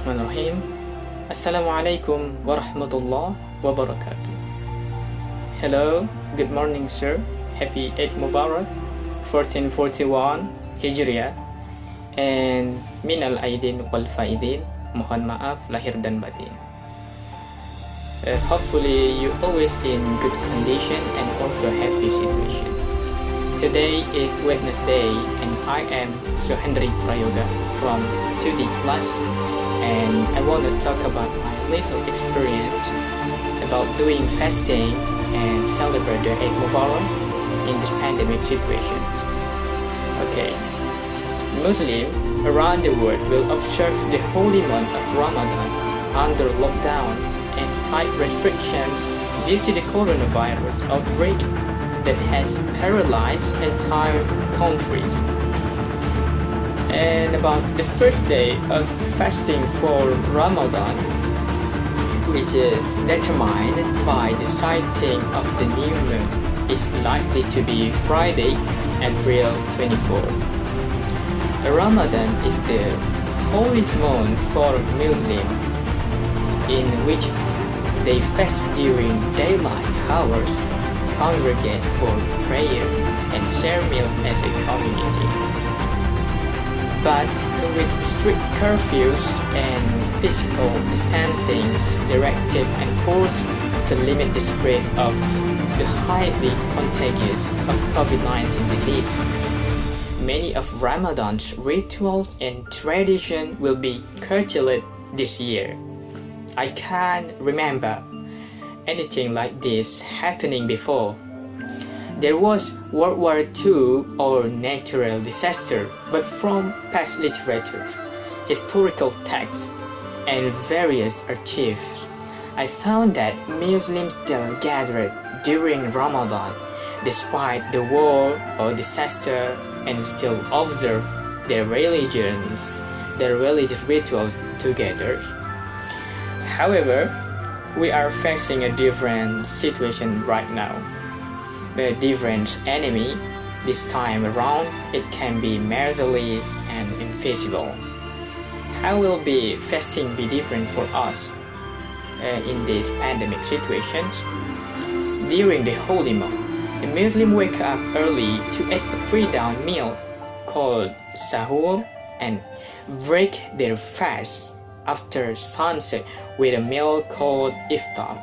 Bismillahirrahmanirrahim. Assalamualaikum warahmatullahi wabarakatuh. Hello, good morning sir. Happy Eid Mubarak 1441 Hijriah. And minal aidin wal faidin. Mohon maaf lahir dan batin. Hopefully you always in good condition and also happy situation. Today is Wednesday and I am Suhendri Prayoga from 2D class, and I want to talk about my little experience about doing fasting and celebrate the Eid Mubarak in this pandemic situation. Okay, Muslims around the world will observe the holy month of Ramadan under lockdown and tight restrictions due to the coronavirus outbreak that has paralyzed entire countries. And about the first day of fasting for Ramadan, which is determined by the sighting of the new moon, is likely to be Friday, April 24. Ramadan is the holy month for Muslims, in which they fast during daylight hours, congregate for prayer, and share meal as a community. But with strict curfews and physical distancing directives enforced to limit the spread of the highly contagious of COVID-19 disease, many of Ramadan's rituals and tradition will be curtailed this year. I can't remember anything like this happening before. There was World War II or natural disaster, but from past literature, historical texts, and various archives, I found that Muslims still gathered during Ramadan despite the war or disaster and still observe their religious rituals together. However, we are facing a different situation right now. A different enemy. This time around, it can be merciless and invisible. How will fasting be different for us in these pandemic situations? During the holy month, the Muslims wake up early to eat a pre-dawn meal called sahur and break their fast after sunset with a meal called iftar.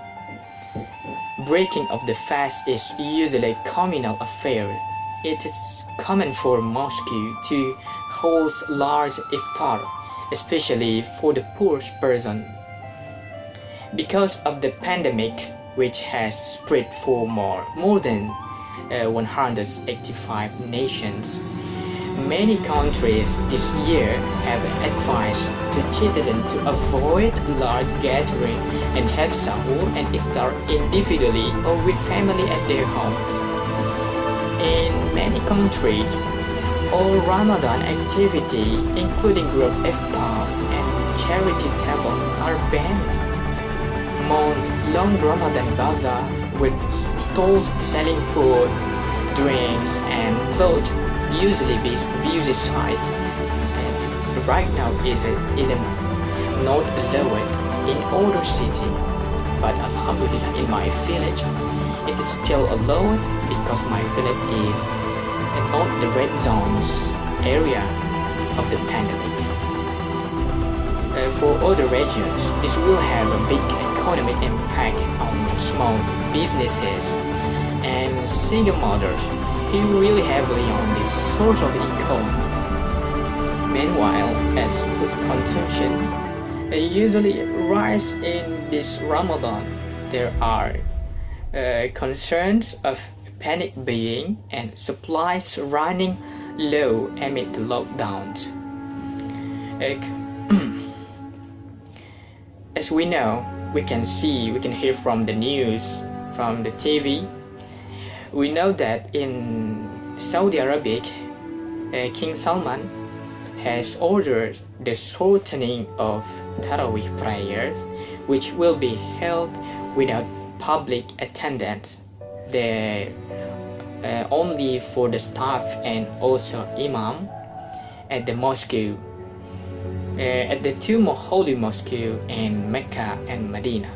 Breaking of the fast is usually a communal affair. It is common for mosques to host large iftar, especially for the poorest person. Because of the pandemic, which has spread for more than 185 nations, many countries this year have advised to citizens to avoid large gatherings and have sahur and iftar individually or with family at their homes. In many countries, all Ramadan activity, including group iftar and charity table, are banned. Month-long Ramadan bazaar with stalls selling food, drinks, and clothes usually be busy site, and right now is not allowed in other city, but alhamdulillah in my village it is still allowed because my village is not the red zones area of the pandemic. For other regions, this will have a big economic impact on small businesses and single mothers who really heavily on this source of income. Meanwhile, as food consumption usually rise in this Ramadan, there are concerns of panic buying and supplies running low amid the lockdowns. As we know, we can hear from the news, from the TV. We know that in Saudi Arabia, King Salman has ordered the shortening of tarawih prayers, which will be held without public attendance. Only for the staff and also imam at the mosque at the two holy mosques in Mecca and Medina.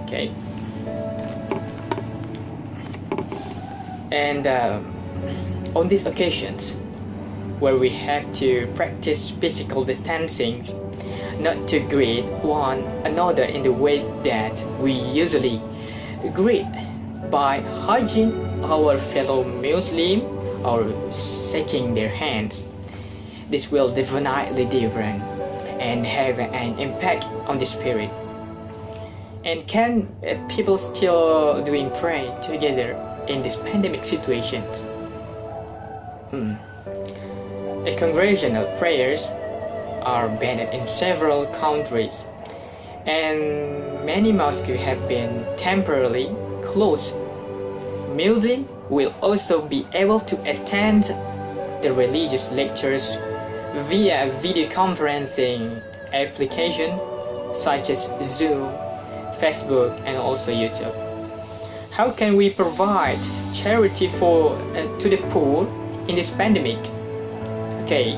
Okay. And on these occasions where we have to practice physical distancing, not to greet one another in the way that we usually greet, by hugging our fellow Muslim or shaking their hands. This will definitely different and have an impact on the spirit. And can people still doing pray together in this pandemic situations? Congregational prayers are banned in several countries, and many mosques have been temporarily closed. Muslims will also be able to attend the religious lectures via video conferencing applications such as Zoom, Facebook, and also YouTube. How can we provide charity to the poor in this pandemic? Okay,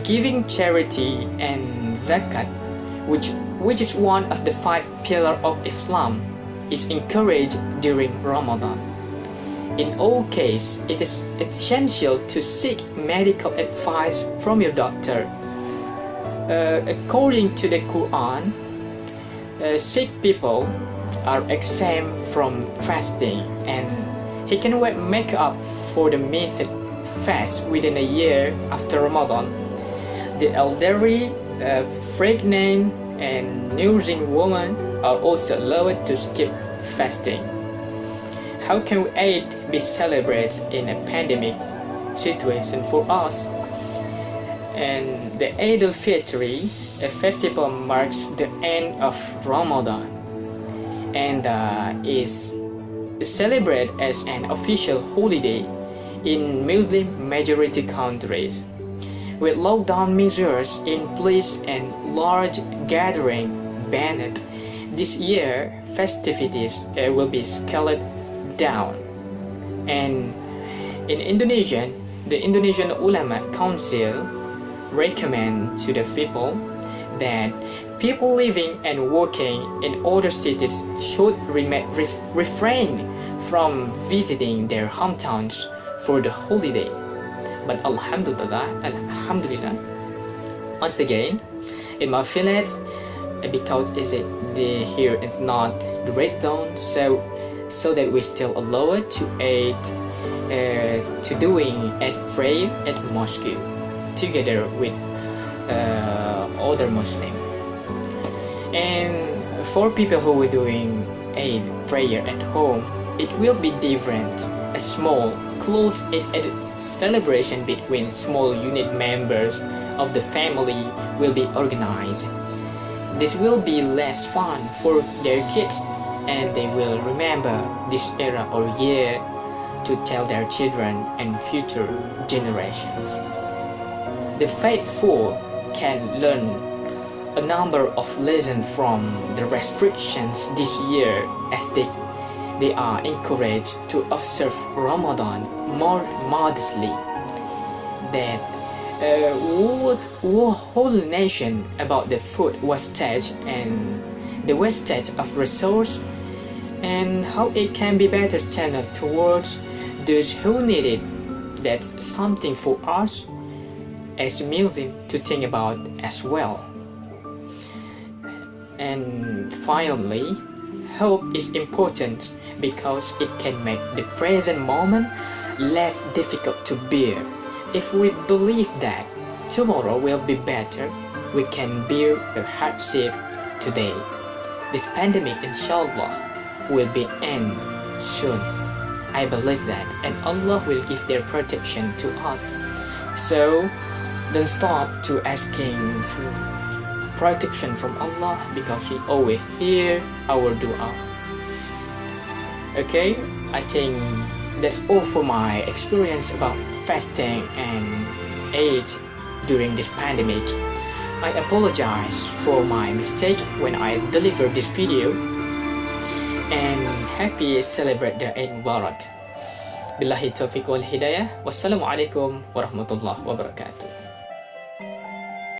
giving charity and zakat, which is one of the 5 pillars of Islam, is encouraged during Ramadan. In all cases, it is essential to seek medical advice from your doctor. According to the Quran, sick people are exempt from fasting, and he can make up for the missed fast within a year after Ramadan. The elderly, pregnant, and nursing women are also allowed to skip fasting. How can Eid be celebrated in a pandemic situation for us? And the al-Fitr, a festival, marks the end of Ramadan and is celebrated as an official holiday in Muslim majority countries. With lockdown measures in place and large gathering banned, this year festivities will be scaled down. And in Indonesia, the Indonesian Ulama Council recommend to the people that people living and working in other cities should refrain from visiting their hometowns for the holiday. But Alhamdulillah, once again, in my village, because here is not the red zone, so that we still allowed to aid to doing at prayer at mosque together with other Muslim. And for people who are doing a prayer at home, it will be different. A small, close celebration between small unit members of the family will be organized. This will be less fun for their kids, and they will remember this era or year to tell their children and future generations. The faithful can learn a number of lessons from the restrictions this year, as they are encouraged to observe Ramadan more modestly. That whole nation about the food wastage and the wastage of resource, and how it can be better channeled towards those who need it. That's something for us as Muslims to think about as well. And finally, hope is important because it can make the present moment less difficult to bear. If we believe that tomorrow will be better, we can bear the hardship today. This pandemic, inshallah, will be end soon. I believe that, and Allah will give their protection to us. So don't stop to asking for protection from Allah, because He always hear our dua. Okay, I think that's all for my experience about fasting and Eid during this pandemic. I apologize for my mistake when I delivered this video, and happy celebrate the Eid Mubarak. Billahi taufiq wal hidayah. Wassalamualaikum warahmatullahi wabarakatuh.